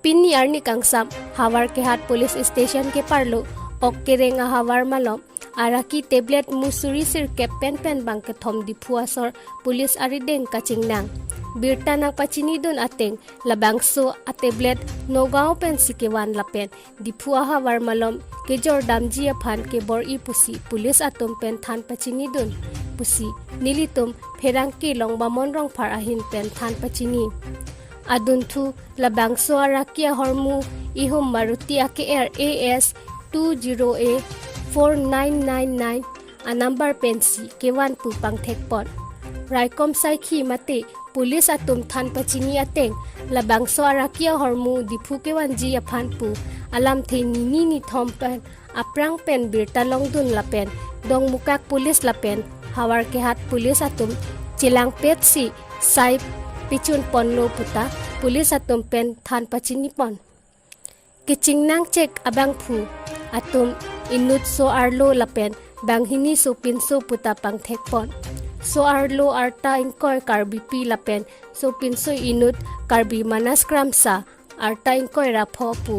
Pini arni kangsam Havarkehat Police Station keparlo Ok Kereng ahavar malom araki tablet musuri sirkep pen bangke thom Diphu asor police arideng kachingnang Birta nang pachini dun ateng labangso a tablet Nagaon si kewan lapen Diphu ahavar malom kejor damji aphan kebor pusi police atum pen than pachini dun pusi nelitum pherangke Longbamon Rongphar ahin pen than pachini Adunthu labangso araki hormu ihum maruti ake-er AS 20A4999 a number pensi kewan pu pangthekpon raikom saikhi mate police atum than pachini ateng labangso araki hormu Diphu kewan ji aphan pu alam the ni thom pen aprang pen Birta longdun lapen dong mukak police lapen Havarkehat Police atum chilang petsi sai pichun ponlo puta police atum pen than pachini pon kichingnang chek abang phu atum inut so arlo lapen banghini so pinso puta pangthek pon so arlo arta inkor karbi pi lapen so pinso inut karbi Manas Kramsa arta inkor rapho pu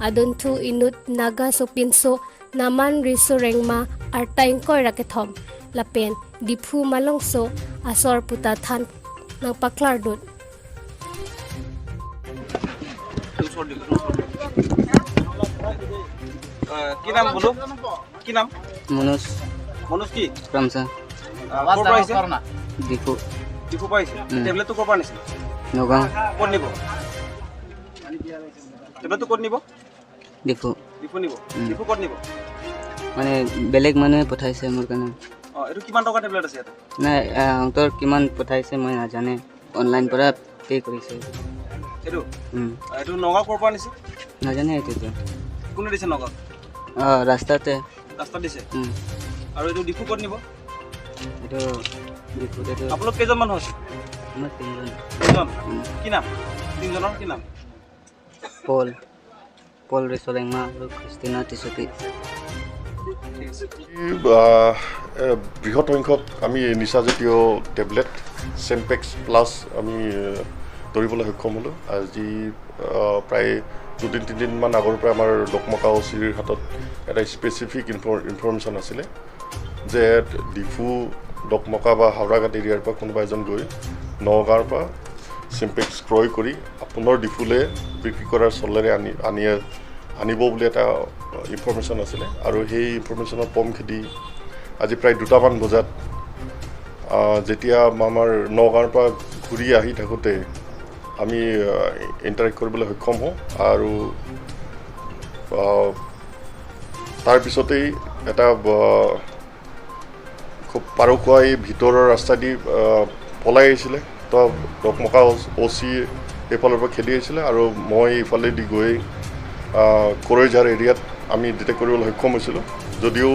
Adunthu inut naga so pinso Naman Resho Rengma arta inkor rakethom lapen Diphu Malongso asor puta than nang paklar dut কি নাম বলো কি নাম Manas কি Kramsa কোৰ পাইছে Diphu Tipu পাইছে টেবলেটটো কোৰ পৰা নিছে Nagaon ক'ত নিব টেবলেটটো ক'ত নিব Diphu টিপু নিব টিপু ক'ত নিব মানে বেলেগ মানুহে পঠাইছে মোৰ কাৰণে এইটো কিমান টকা টেবলেট আছে ইয়াতে নাই অন্তৰ কিমান পঠাইছে মই নাজানে অনলাইন পৰা পে কৰিছে এইটো এইটো নগাঁও ক'ৰ পৰা নিছে নাজানে এইটো কোনে দিছে নগাঁও ৰাস্তাতে ৰাস্তা দিছে আৰু এইটো ডিপু ক'ত নিব এইটো Diphu এইটো আপোনালোক কেইজন মানুহ আছে আমাৰ তিনিজন কি নাম তিনিজনৰ কি নাম পল Resho Rengma আৰু ক্ৰিষ্টিনা টিচুকি বৃহৎ সংখ্যক আমি নিচাজাতীয় টেবলেট চেম্পেক্স প্লাছ আমি ধৰিবলৈ সক্ষম হ'লোঁ আজি প্ৰায় 2-3 দিনমান আগৰ পৰা আমাৰ ডকমকা অচিৰ হাতত এটা স্পেচিফিক ইনফৰমেশ্যন আছিলে যে ডিফু ডকমকা বা হাওৰাঘাট এৰিয়াৰ পৰা কোনোবা এজন গৈ নগাঁৱৰ পৰা চেম্পেক্স ক্ৰয় কৰি আপোনাৰ ডিফুলে বিক্ৰী কৰাৰ চলেৰে আনিব বুলি এটা ইনফৰমেশ্যন আছিলে আৰু সেই ইনফৰমেশ্যনৰ পম খেদি আজি প্ৰায় 2টামান বজাত যেতিয়া আমাৰ নগাঁৱৰ পৰা ঘূৰি আহি থাকোঁতে আমি ইণ্টাৰেক্ট কৰিবলৈ সক্ষম হওঁ আৰু তাৰপিছতেই এটা খুব পাৰকুৱাই ভিতৰৰ ৰাস্তা দি পলাই আহিছিলে তো ডকমকা অচি এইফালৰ পৰা খেদি আহিছিলে আৰু মই এইফালেদি গৈ কৰৈঝাৰ এৰিয়াত আমি ডিটেক্ট কৰিবলৈ সক্ষম হৈছিলোঁ যদিও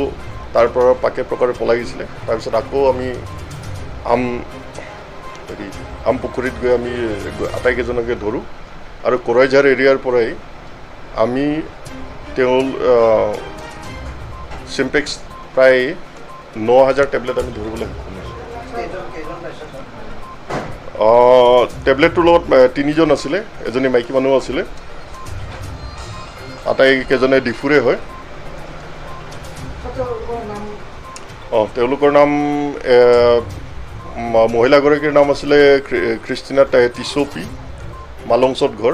তাৰ পৰা পাকে প্ৰকাৰে পলাই গৈছিলে তাৰপিছত আকৌ আমি আম পুখুৰীত গৈ আমি আটাইকেইজনকে ধৰোঁ আৰু কৰৈঝাৰ এৰিয়াৰ পৰাই আমি তেওঁ চিম্পেক্স প্ৰায় 9,000 টেবলেট আমি ধৰিবলৈ সক্ষম হৈছোঁ টেবলেটটোৰ লগত 3জন আছিলে এজনী মাইকী মানুহ আছিলে আটাইকেইজনে ডিফুৰে হয় তেওঁলোকৰ নাম মহিলাগৰাকীৰ নাম আছিলে ক্ৰিষ্টিনা টিচুকি মালংছত ঘৰ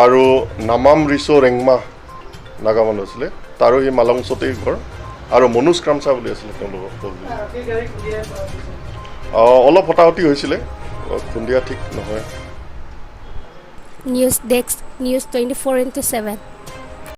আৰু নামান ৰিছো ৰেংমা নাগামান আছিলে তাৰো সেই মালংছতেই ঘৰ আৰু মানাস ক্ৰামসা বুলি আছিলে তেওঁলোকৰ অলপ হতাহতি হৈছিলে খুন্দিয়া ঠিক নহয় News Desk News 24/7